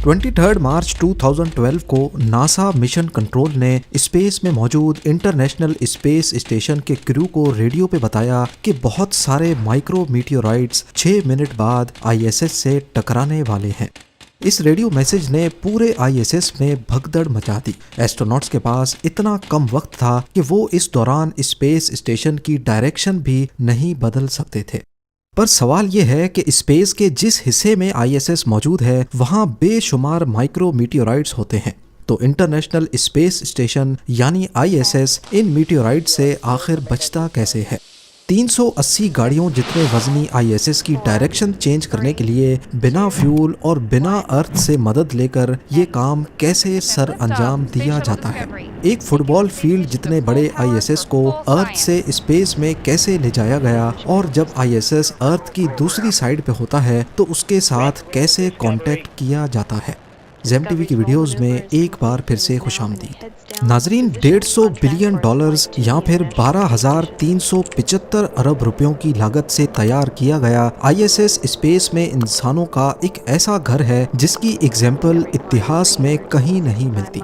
23 मार्च 2012 को NASA mission control ने space में मौजूद इंटरनेशनल स्पेस स्टेशन के क्रू को रेडियो पे बताया कि बहुत सारे माइक्रो मीटियोराइट्स 6 मिनट बाद आईएसएस से टकराने वाले हैं। इस रेडियो मैसेज ने पूरे आईएसएस में भगदड़ मचा दी। एस्ट्रोनॉट्स के पास इतना कम वक्त था कि वो इस दौरान स्पेस स्टेशन की डायरेक्शन भी नहीं बदल सकते थे। पर सवाल ये है कि स्पेस के जिस हिस्से में आईएसएस मौजूद है वहाँ बेशुमार माइक्रो मीटियोराइट्स होते हैं, तो इंटरनेशनल स्पेस स्टेशन यानी आईएसएस इन मीटियोराइट से आखिर बचता कैसे है। 380 गाड़ियों जितने वजनी आईएसएस की डायरेक्शन चेंज करने के लिए बिना फ्यूल और बिना अर्थ से मदद लेकर ये काम कैसे सर अंजाम दिया जाता है। एक फुटबॉल फील्ड जितने बड़े आईएसएस को अर्थ से स्पेस में कैसे ले जाया गया और जब आईएसएस अर्थ की दूसरी साइड पे होता है तो उसके साथ कैसे कांटेक्ट किया जाता है। ज़ेम टीवी की वीडियोस में एक बार फिर से खुशामदीद। नाजरीन, $150 बिलियन या फिर 12,375 अरब रुपयों की लागत से तैयार किया गया आईएसएस स्पेस में इंसानों का एक ऐसा घर है जिसकी एग्जाम्पल इतिहास में कहीं नहीं मिलती।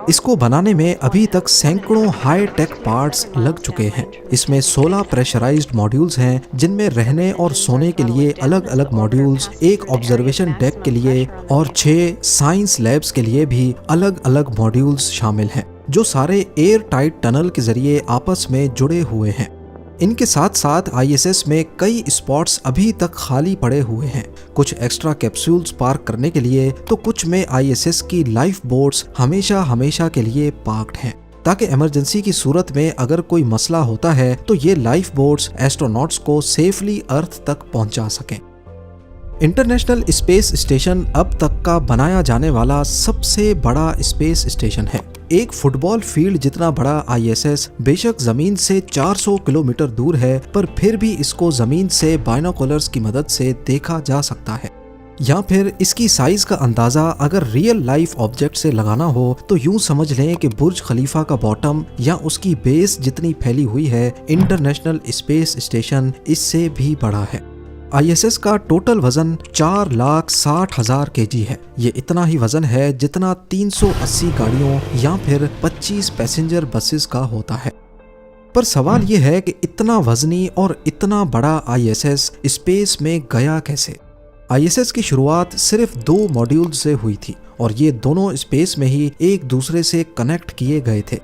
इसको बनाने में अभी तक सैकड़ों हाई टेक पार्ट्स लग चुके हैं। इसमें 16 प्रेशराइज्ड मॉड्यूल्स हैं जिनमें रहने और सोने के लिए अलग अलग मॉड्यूल्स, एक ऑब्जर्वेशन डेक के लिए और 6 साइंस लैब्स के लिए भी अलग अलग मॉड्यूल्स शामिल हैं, जो सारे एयर टाइट टनल के जरिए आपस में जुड़े हुए हैं। इनके साथ साथ आईएसएस में कई स्पॉट्स अभी तक खाली पड़े हुए हैं, कुछ एक्स्ट्रा कैप्सूल्स पार्क करने के लिए तो कुछ में आईएसएस की लाइफ बोट्स हमेशा के लिए पार्क्ड हैं, ताकि इमरजेंसी की सूरत में अगर कोई मसला होता है तो ये लाइफ बोट्स एस्ट्रोनॉट्स को सेफली अर्थ तक पहुंचा सकें। इंटरनेशनल स्पेस स्टेशन अब तक का बनाया जाने वाला सबसे बड़ा स्पेस स्टेशन है। एक फुटबॉल फील्ड जितना बड़ा आईएसएस बेशक जमीन से 400 किलोमीटर दूर है, पर फिर भी इसको जमीन से बाइनोकुलर्स की मदद से देखा जा सकता है। या फिर इसकी साइज का अंदाजा अगर रियल लाइफ ऑब्जेक्ट से लगाना हो तो यूं समझ लें कि बुर्ज खलीफा का बॉटम या उसकी बेस जितनी फैली हुई है, इंटरनेशनल स्पेस स्टेशन इससे भी बड़ा है। आईएसएस का टोटल वजन 4,60,000 केजी है। ये इतना ही वजन है जितना 380 गाड़ियों या फिर 25 पैसेंजर बसेस का होता है। पर सवाल ये है कि इतना वजनी और इतना बड़ा आईएसएस स्पेस में गया कैसे। आईएसएस की शुरुआत सिर्फ 2 मॉड्यूल से हुई थी और ये दोनों स्पेस में ही एक दूसरे से कनेक्ट किए गए थे।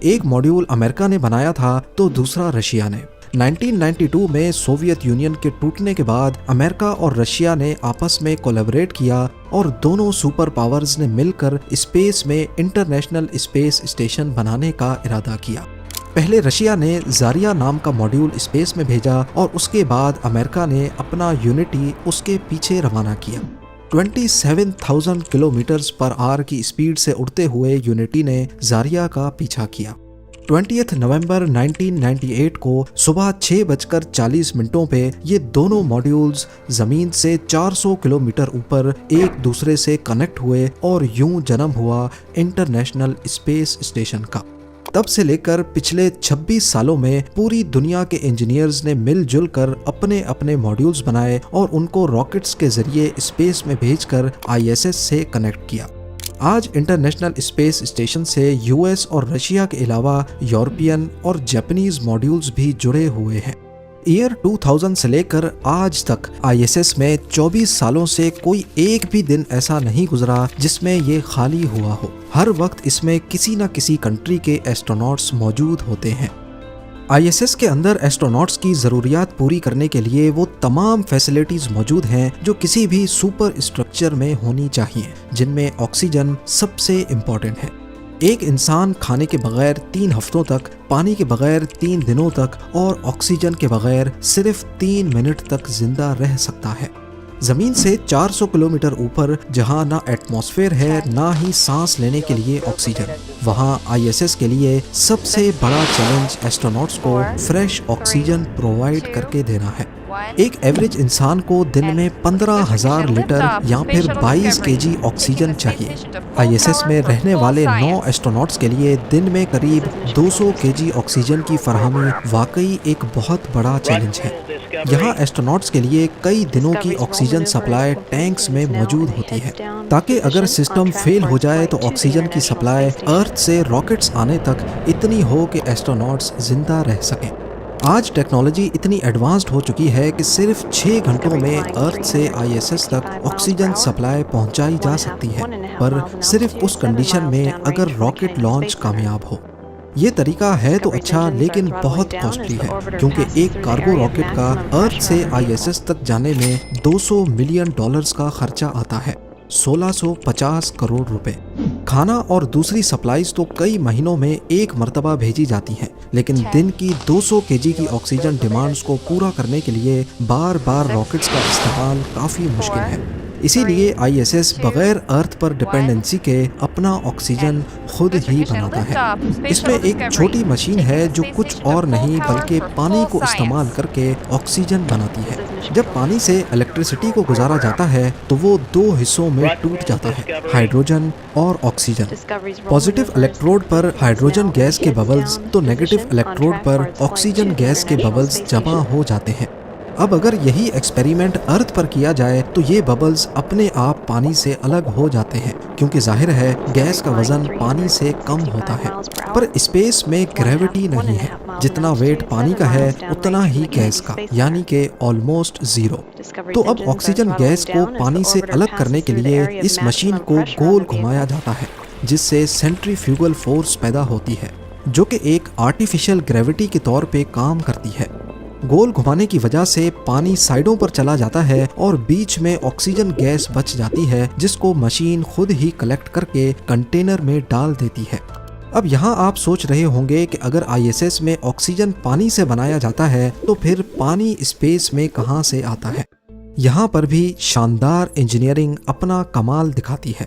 एक मॉड्यूल अमेरिका ने बनाया था तो दूसरा रशिया ने। 1992 में सोवियत यूनियन के टूटने के बाद अमेरिका और रशिया ने आपस में कोलैबोरेट किया और दोनों सुपर पावर्स ने मिलकर स्पेस में इंटरनेशनल स्पेस स्टेशन बनाने का इरादा किया। पहले रशिया ने जारिया नाम का मॉड्यूल स्पेस में भेजा और उसके बाद अमेरिका ने अपना यूनिटी उसके पीछे रवाना किया। 27,000 किलोमीटर पर आवर की स्पीड से उड़ते हुए यूनिटी ने जारिया का पीछा किया। 20 नवंबर 1998 को सुबह 6:40 पे ये दोनों मॉड्यूल्स जमीन से 400 किलोमीटर ऊपर एक दूसरे से कनेक्ट हुए और यूं जन्म हुआ इंटरनेशनल स्पेस स्टेशन का। तब से लेकर पिछले 26 सालों में पूरी दुनिया के इंजीनियर्स ने मिलजुल कर अपने अपने मॉड्यूल्स बनाए और उनको रॉकेट्स के जरिए स्पेस में भेजकर आईएसएस से कनेक्ट किया। आज इंटरनेशनल स्पेस स्टेशन से यूएस और रशिया के अलावा यूरोपियन और जापानीज मॉड्यूल्स भी जुड़े हुए हैं। ईयर 2000 से लेकर आज तक आईएसएस में 24 सालों से कोई एक भी दिन ऐसा नहीं गुजरा जिसमें ये खाली हुआ हो। हर वक्त इसमें किसी न किसी कंट्री के एस्ट्रोनॉट्स मौजूद होते हैं। आईएसएस के अंदर एस्ट्रोनॉट्स की ज़रूरियात पूरी करने के लिए वो तमाम फैसिलिटीज़ मौजूद हैं जो किसी भी सुपर स्ट्रक्चर में होनी चाहिए, जिनमें ऑक्सीजन सबसे इम्पॉर्टेंट है। एक इंसान खाने के बगैर 3 हफ्तों तक, पानी के बगैर 3 दिनों तक और ऑक्सीजन के बगैर सिर्फ 3 मिनट तक जिंदा रह सकता है। जमीन से 400 किलोमीटर ऊपर जहां ना एटमॉस्फेयर है ना ही सांस लेने के लिए ऑक्सीजन, वहां आईएसएस के लिए सबसे बड़ा चैलेंज एस्ट्रोनॉट्स को फ्रेश ऑक्सीजन प्रोवाइड करके देना है। एक एवरेज इंसान को दिन में 15,000 लीटर या फिर 22 केजी ऑक्सीजन चाहिए। आईएसएस में रहने वाले 9 एस्ट्रोनॉट्स के लिए दिन में करीब 200 केजी ऑक्सीजन की फराहमी वाकई एक बहुत बड़ा चैलेंज है। यहाँ एस्ट्रोनॉट्स के लिए कई दिनों की ऑक्सीजन सप्लाई टैंक्स में मौजूद होती है, ताकि अगर सिस्टम फेल हो जाए तो ऑक्सीजन की सप्लाई अर्थ से रॉकेट्स आने तक इतनी हो कि एस्ट्रोनॉट्स जिंदा रह सकें। आज टेक्नोलॉजी इतनी एडवांस्ड हो चुकी है कि सिर्फ 6 घंटों में अर्थ से आईएसएस तक ऑक्सीजन सप्लाई पहुंचाई जा सकती है, पर सिर्फ उस कंडीशन में अगर रॉकेट लॉन्च कामयाब हो। ये तरीका है तो अच्छा, लेकिन बहुत कॉस्टली है, क्योंकि एक कार्गो रॉकेट का अर्थ से आईएसएस तक जाने में $200 मिलियन का खर्चा आता है, 1650 करोड़ रुपए। खाना और दूसरी सप्लाईज तो कई महीनों में एक मर्तबा भेजी जाती हैं, लेकिन दिन की 200 केजी की ऑक्सीजन डिमांड्स को पूरा करने के लिए बार बार रॉकेट्स का इस्तेमाल काफ़ी मुश्किल है। इसीलिए आईएसएस बगैर अर्थ पर डिपेंडेंसी के अपना ऑक्सीजन खुद ही बनाता है। इसमें एक छोटी मशीन है जो कुछ और नहीं बल्कि पानी को इस्तेमाल करके ऑक्सीजन बनाती है। जब पानी से इलेक्ट्रिसिटी को गुजारा जाता है तो वो 2 हिस्सों में टूट जाता है, हाइड्रोजन और ऑक्सीजन। पॉजिटिव इलेक्ट्रोड पर हाइड्रोजन गैस के बबल्स तो नेगेटिव इलेक्ट्रोड पर ऑक्सीजन गैस के बबल्स जमा हो जाते हैं। अब अगर यही एक्सपेरिमेंट अर्थ पर किया जाए तो ये बबल्स अपने आप पानी से अलग हो जाते हैं, क्योंकि जाहिर है गैस का वजन पानी से कम होता है। पर स्पेस में ग्रेविटी नहीं है, जितना वेट पानी का है उतना ही गैस का, यानी कि ऑलमोस्ट जीरो। तो अब ऑक्सीजन गैस को पानी से अलग करने के लिए इस मशीन को गोल घुमाया जाता है, जिससे सेंट्रीफ्यूगल फोर्स पैदा होती है, जो कि एक आर्टिफिशियल ग्रेविटी के तौर पे काम करती है। गोल घुमाने की वजह से पानी साइडों पर चला जाता है और बीच में ऑक्सीजन गैस बच जाती है, जिसको मशीन खुद ही कलेक्ट करके कंटेनर में डाल देती है। अब यहाँ आप सोच रहे होंगे कि अगर आईएसएस में ऑक्सीजन पानी से बनाया जाता है तो फिर पानी स्पेस में कहाँ से आता है। यहाँ पर भी शानदार इंजीनियरिंग अपना कमाल दिखाती है।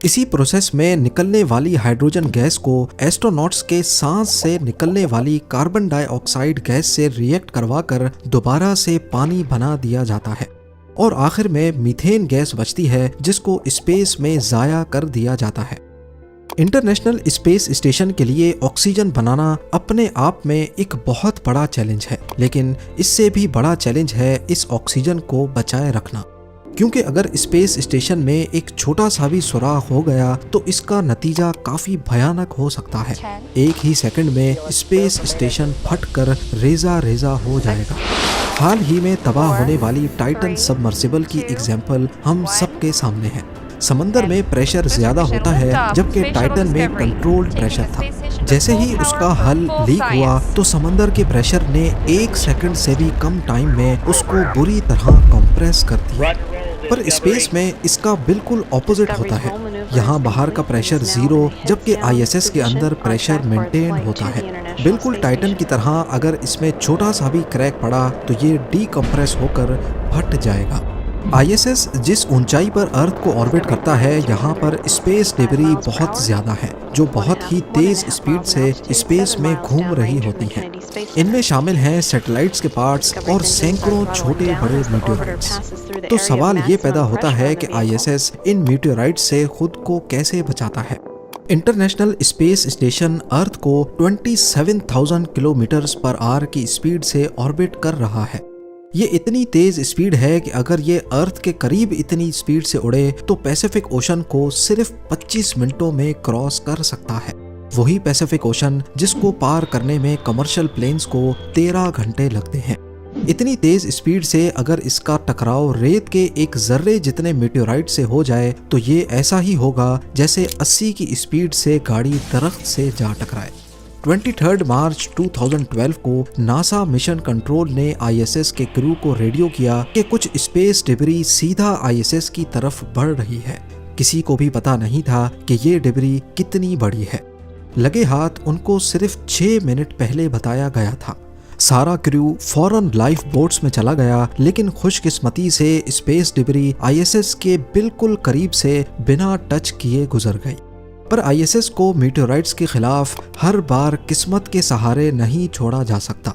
इसी प्रोसेस में निकलने वाली हाइड्रोजन गैस को एस्ट्रोनॉट्स के सांस से निकलने वाली कार्बन डाइऑक्साइड गैस से रिएक्ट करवाकर दोबारा से पानी बना दिया जाता है, और आखिर में मीथेन गैस बचती है, जिसको स्पेस में ज़ाया कर दिया जाता है। इंटरनेशनल स्पेस स्टेशन के लिए ऑक्सीजन बनाना अपने आप में एक बहुत बड़ा चैलेंज है, लेकिन इससे भी बड़ा चैलेंज है इस ऑक्सीजन को बचाए रखना, क्योंकि अगर स्पेस स्टेशन में एक छोटा सा भी सुराख हो गया तो इसका नतीजा काफी भयानक हो सकता है। एक ही सेकंड में स्पेस स्टेशन फटकर रेजा रेजा हो जाएगा। हाल ही में तबाह होने वाली टाइटन सबमर्सिबल की एग्जाम्पल हम सबके सामने है। समंदर में प्रेशर ज्यादा होता है, जबकि टाइटन में कंट्रोल्ड प्रेशर था। जैसे ही उसका हल लीक हुआ तो समंदर के प्रेशर ने 1 सेकंड से भी कम टाइम में उसको बुरी तरह कंप्रेस कर दिया। पर स्पेस में इसका बिल्कुल ऑपोजिट होता है। यहाँ बाहर का प्रेशर जीरो, जबकि आईएसएस के अंदर प्रेशर मेंटेन होता है, बिल्कुल टाइटन की तरह। अगर इसमें छोटा सा भी क्रैक पड़ा तो ये डीकम्प्रेस होकर फट जाएगा। आईएसएस जिस ऊंचाई पर अर्थ को ऑर्बिट करता है, यहाँ पर स्पेस डिबरी बहुत ज्यादा है, जो बहुत ही तेज स्पीड से स्पेस में घूम रही होती हैं। इनमें शामिल हैं सैटेलाइट्स के पार्ट्स और सैकड़ों छोटे बड़े मीटियोराइट्स। तो सवाल ये पैदा होता है कि आईएसएस इन मीटियोराइट्स से खुद को कैसे बचाता है। इंटरनेशनल स्पेस स्टेशन अर्थ को 27,000 किलोमीटर्स पर आवर की स्पीड से ऑर्बिट कर रहा है। ये इतनी तेज स्पीड है कि अगर ये अर्थ के करीब इतनी स्पीड से उड़े तो पैसिफिक ओशन को सिर्फ 25 मिनटों में क्रॉस कर सकता है। वही पैसिफिक ओशन जिसको पार करने में कमर्शियल प्लेन्स को 13 घंटे लगते हैं। इतनी तेज स्पीड से अगर इसका टकराव रेत के एक जर्रे जितने मीटियोराइट से हो जाए तो ये ऐसा ही होगा जैसे 80 की स्पीड से गाड़ी दरख्त से जा टकराए। 23 मार्च 2012 को नासा मिशन कंट्रोल ने आईएसएस के क्रू को रेडियो किया कि कुछ स्पेस डिबरी सीधा आईएसएस की तरफ बढ़ रही है। किसी को भी पता नहीं था कि ये डिबरी कितनी बड़ी है। लगे हाथ उनको सिर्फ 6 मिनट पहले बताया गया था। सारा क्रू फौरन लाइफ बोट्स में चला गया, लेकिन खुशकिस्मती से स्पेस डिबरी आईएसएस के बिल्कुल करीब से बिना टच किए गुजर गई। पर आईएसएस को मीटियोराइट्स के खिलाफ हर बार किस्मत के सहारे नहीं छोड़ा जा सकता।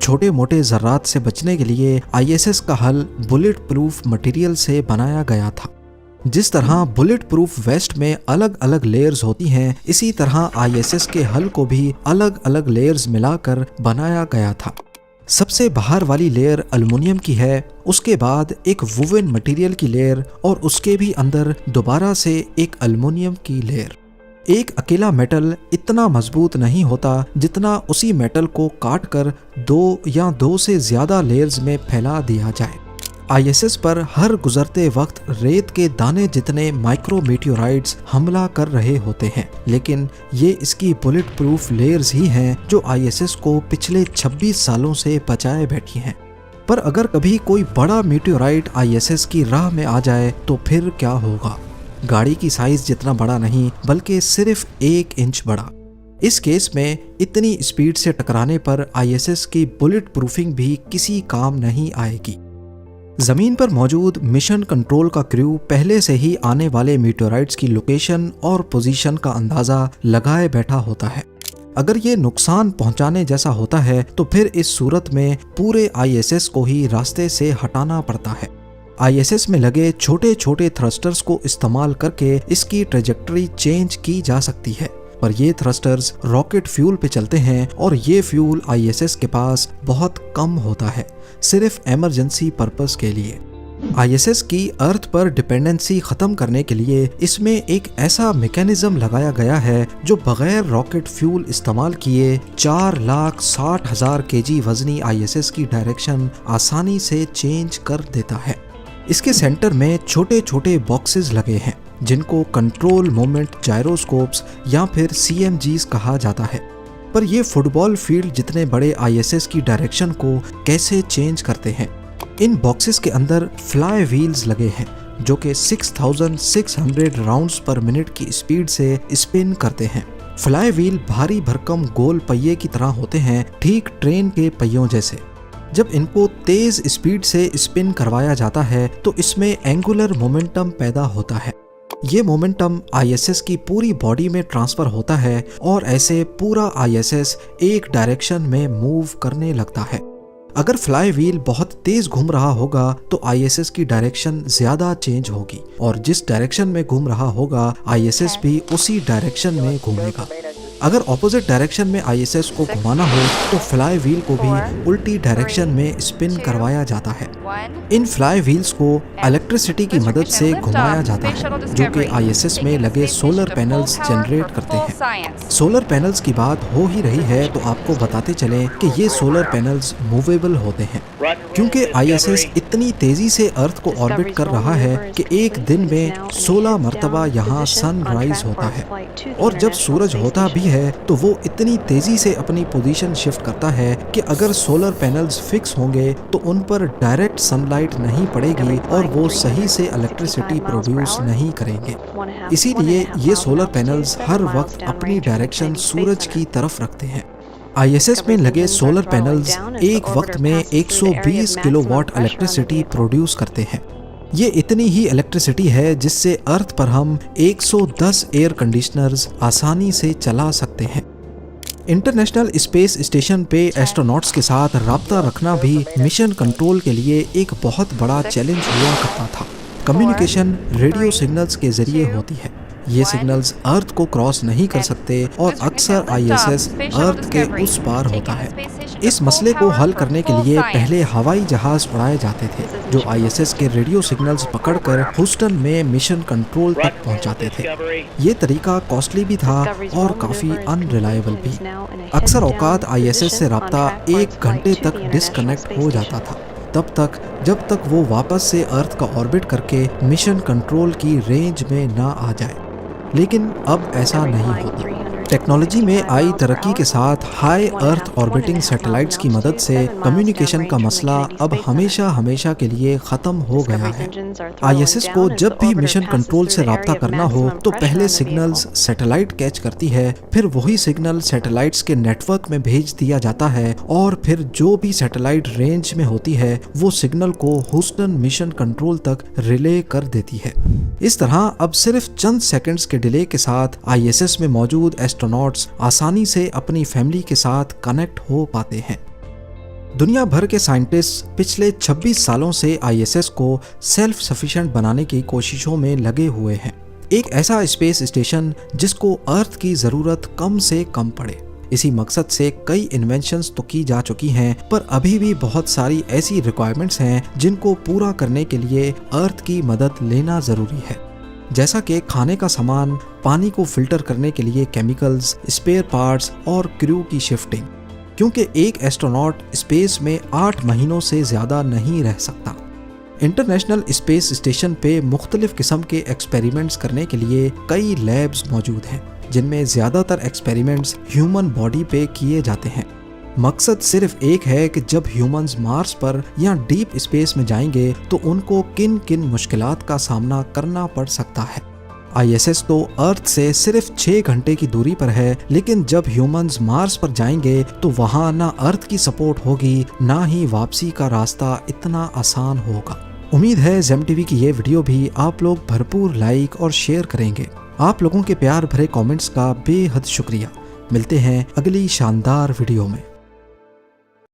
छोटे मोटे जर्रात से बचने के लिए आईएसएस का हल बुलेट प्रूफ मटेरियल से बनाया गया था। जिस तरह बुलेट प्रूफ वेस्ट में अलग अलग लेयर्स होती हैं, इसी तरह आईएसएस के हल को भी अलग अलग लेयर्स मिलाकर बनाया गया था। सबसे बाहर वाली लेयर एल्युमिनियम की है, उसके बाद एक वुवन मटेरियल की लेयर और उसके भी अंदर दोबारा से एक एल्युमिनियम की लेयर। एक अकेला मेटल इतना मजबूत नहीं होता जितना उसी मेटल को काट कर 2 या 2 से ज्यादा लेयर्स में फैला दिया जाए। आईएसएस पर हर गुजरते वक्त रेत के दाने जितने माइक्रो मीटियोराइट्स हमला कर रहे होते हैं, लेकिन ये इसकी बुलेट प्रूफ लेयर्स ही हैं जो आईएसएस को पिछले 26 सालों से बचाए बैठी हैं। पर अगर कभी कोई बड़ा मीटियोराइट आईएसएस की राह में आ जाए तो फिर क्या होगा? गाड़ी की साइज जितना बड़ा नहीं बल्कि सिर्फ 1 इंच बड़ा। इस केस में इतनी स्पीड से टकराने पर आईएसएस की बुलेट प्रूफिंग भी किसी काम नहीं आएगी। जमीन पर मौजूद मिशन कंट्रोल का क्रू पहले से ही आने वाले मीटियोराइट्स की लोकेशन और पोजीशन का अंदाजा लगाए बैठा होता है। अगर ये नुकसान पहुंचाने जैसा होता है तो फिर इस सूरत में पूरे आईएसएस को ही रास्ते से हटाना पड़ता है। आईएसएस में लगे छोटे छोटे थ्रस्टर्स को इस्तेमाल करके इसकी ट्रेजेक्टरी चेंज की जा सकती है, पर ये थ्रस्टर्स रॉकेट फ्यूल पे चलते हैं और ये फ्यूल आईएसएस के पास बहुत कम होता है, सिर्फ इमरजेंसी पर्पस के लिए। आईएसएस की अर्थ पर डिपेंडेंसी खत्म करने के लिए इसमें एक ऐसा मैकेनिज्म लगाया गया है जो बगैर रॉकेट फ्यूल इस्तेमाल किए 4,60,000 केजी वजनी आईएसएस की डायरेक्शन आसानी से चेंज कर देता है। इसके सेंटर में छोटे छोटे बॉक्सेस लगे हैं जिनको कंट्रोल मोमेंट जायरोस्कोप्स या फिर सीएमजीज कहा जाता है। पर ये फुटबॉल फील्ड जितने बड़े आईएसएस की डायरेक्शन को कैसे चेंज करते हैं? इन बॉक्सेस के अंदर फ्लाई व्हील्स लगे हैं जो कि 6,600 राउंड्स पर मिनट की स्पीड से स्पिन करते हैं। फ्लाई व्हील भारी भरकम गोल पहिए की तरह होते हैं, ठीक ट्रेन के पहियों जैसे। जब इनको तेज स्पीड से स्पिन करवाया जाता है तो इसमें एंगुलर मोमेंटम पैदा होता है। ये मोमेंटम आईएसएस की पूरी बॉडी में ट्रांसफर होता है और ऐसे पूरा आईएसएस एक डायरेक्शन में मूव करने लगता है। अगर फ्लाई व्हील बहुत तेज घूम रहा होगा तो आईएसएस की डायरेक्शन ज्यादा चेंज होगी और जिस डायरेक्शन में घूम रहा होगा आईएसएस भी उसी डायरेक्शन में घूमेगा। अगर ऑपोजिट डायरेक्शन में आईएसएस को घुमाना हो तो फ्लाई व्हील को भी उल्टी डायरेक्शन में स्पिन करवाया जाता है। इन फ्लाई व्हील्स को इलेक्ट्रिसिटी की मदद से घुमाया जाता है जो कि आईएसएस में लगे सोलर पैनल्स जनरेट करते हैं। सोलर पैनल्स की बात हो ही रही है तो आपको बताते चलें कि ये सोलर पैनल्स मूवेबल होते हैं क्योंकि आईएसएस इतनी तेजी से अर्थ को ऑर्बिट कर रहा है कि एक दिन में 16 मरतबा यहाँ सनराइज होता है और जब सूरज होता भी है तो वो इतनी तेजी से अपनी पोजीशन शिफ्ट करता है कि अगर सोलर पैनल्स फिक्स होंगे तो उन पर डायरेक्ट सनलाइट नहीं पड़ेगी और वो सही से इलेक्ट्रिसिटी प्रोड्यूस नहीं करेंगे। इसीलिए ये सोलर पैनल्स हर वक्त अपनी डायरेक्शन सूरज की तरफ रखते हैं। आईएसएस में लगे सोलर पैनल्स एक वक्त में 120 किलोवाट इलेक्ट्रिसिटी प्रोड्यूस करते हैं। ये इतनी ही इलेक्ट्रिसिटी है जिससे अर्थ पर हम 110 एयर कंडीशनर्स आसानी से चला सकते हैं। इंटरनेशनल स्पेस स्टेशन पे एस्ट्रोनॉट्स के साथ राब्ता रखना भी मिशन कंट्रोल के लिए एक बहुत बड़ा चैलेंज हुआ करता था। कम्युनिकेशन रेडियो सिग्नल्स के जरिए होती है। ये सिग्नल्स अर्थ को क्रॉस नहीं कर सकते और अक्सर आईएसएस अर्थ के उस पार होता है। इस मसले को हल करने के लिए पहले हवाई जहाज उड़ाए जाते थे जो आईएसएस के रेडियो सिग्नल्स पकड़कर ह्यूस्टन में मिशन कंट्रोल तक पहुंचाते थे। ये तरीका कॉस्टली भी था और काफी अनरिलायबल भी। अक्सर औकात आईएसएस से राब्ता 1 घंटे तक डिस्कनेक्ट हो जाता था, तब तक जब तक वो वापस से अर्थ का ऑर्बिट करके मिशन कंट्रोल की रेंज में ना आ जाए। लेकिन अब ऐसा नहीं होता। टेक्नोलॉजी में आई तरक्की के साथ हाई अर्थ ऑर्बिटिंग सैटेलाइट्स की मदद से कम्युनिकेशन का मसला अब हमेशा हमेशा के लिए खत्म हो गया है। आईएसएस को जब भी मिशन कंट्रोल से राब्ता करना हो तो पहले सिग्नल्स सैटेलाइट कैच करती है, फिर वही सिग्नल सैटेलाइट्स के नेटवर्क में भेज दिया जाता है और फिर जो भी सैटेलाइट रेंज में होती है वो सिग्नल को ह्यूस्टन मिशन कंट्रोल तक रिले कर देती है। इस तरह अब सिर्फ चंद सेकंड्स के डिले के साथ आईएसएस में मौजूद एस्ट्रोनॉट्स आसानी से अपनी फैमिली के साथ कनेक्ट हो पाते हैं। दुनिया भर के साइंटिस्ट पिछले 26 सालों से आईएसएस को सेल्फ सफिशिएंट बनाने की कोशिशों में लगे हुए हैं। एक ऐसा स्पेस स्टेशन जिसको अर्थ की जरूरत कम से कम पड़े। इसी मकसद से कई इन्वेंशंस तो की जा चुकी हैं, पर अभी भी बहुत सारी ऐसी रिक्वायरमेंट्स हैं जिनको पूरा करने के लिए अर्थ की मदद लेना जरूरी है। जैसा कि खाने का सामान, पानी को फिल्टर करने के लिए केमिकल्स, स्पेयर पार्ट्स और क्रू की शिफ्टिंग, क्योंकि एक एस्ट्रोनॉट स्पेस में 8 महीनों से ज्यादा नहीं रह सकता। इंटरनेशनल स्पेस स्टेशन पे मुख्तलिफ किस्म के एक्सपेरिमेंट्स करने के लिए कई लैब्स मौजूद हैं, जिनमें ज्यादातर एक्सपेरिमेंट्स ह्यूमन बॉडी पे किए जाते हैं। मकसद सिर्फ एक है कि जब ह्यूमंस मार्स पर या डीप स्पेस में जाएंगे तो उनको किन किन मुश्किलात का सामना करना पड़ सकता है। ISS तो अर्थ से सिर्फ 6 घंटे की दूरी पर है, लेकिन जब ह्यूमंस मार्स पर जाएंगे तो वहाँ ना अर्थ की सपोर्ट होगी, ना ही वापसी का रास्ता इतना आसान होगा। उम्मीद है जेम टीवी की ये वीडियो भी आप लोग भरपूर लाइक और शेयर करेंगे। आप लोगों के प्यार भरे कमेंट्स का बेहद शुक्रिया। मिलते हैं अगली शानदार वीडियो में।